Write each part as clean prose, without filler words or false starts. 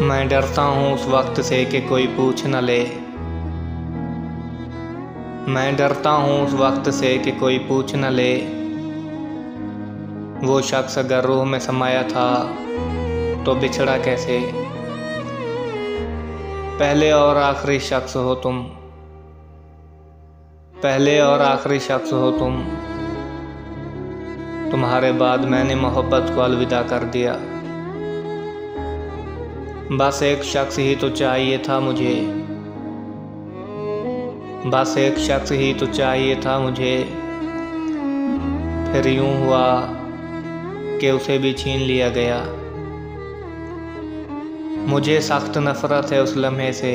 मैं डरता हूँ उस वक्त से कि कोई पूछ न ले। मैं डरता हूँ उस वक्त से कि कोई पूछ न ले। वो शख्स अगर रूह में समाया था तो बिछड़ा कैसे। पहले और आखिरी शख्स हो तुम, पहले और आखिरी शख्स हो तुम। तुम्हारे बाद मैंने मोहब्बत को अलविदा कर दिया। बस एक शख्स ही तो चाहिए था मुझे, बस एक शख्स ही तो चाहिए था मुझे। फिर यूं हुआ कि उसे भी छीन लिया गया। मुझे सख्त नफ़रत है उस लम्हे से,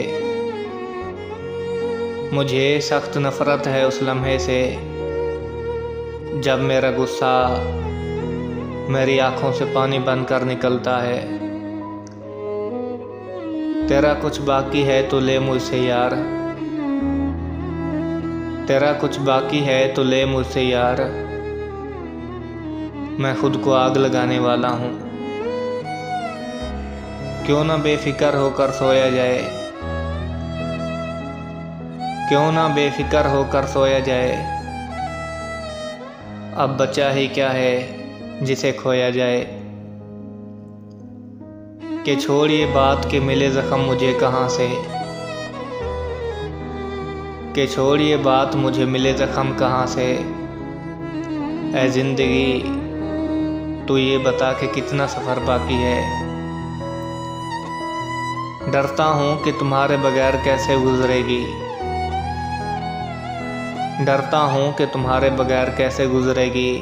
मुझे सख्त नफ़रत है उस लम्हे से, जब मेरा गुस्सा मेरी आँखों से पानी बनकर निकलता है। तेरा कुछ बाकी है तो ले मुझसे यार, तेरा कुछ बाकी है तो ले मुझसे यार। मैं खुद को आग लगाने वाला हूँ। क्यों ना बेफिक्र होकर सोया जाए, क्यों ना बेफिक्र होकर सोया जाए। अब बचा ही क्या है जिसे खोया जाए। कि छोड़ ये बात कि मिले ज़ख्म मुझे कहाँ से, कि छोड़ ये बात मुझे मिले ज़ख्म कहाँ से। ऐ ज़िंदगी तू ये बता कि कितना सफ़र बाकी है। डरता हूँ कि तुम्हारे बगैर कैसे गुजरेगी, डरता हूँ कि तुम्हारे बगैर कैसे गुजरेगी।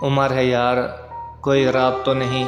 उम्र है यार कोई रात तो नहीं।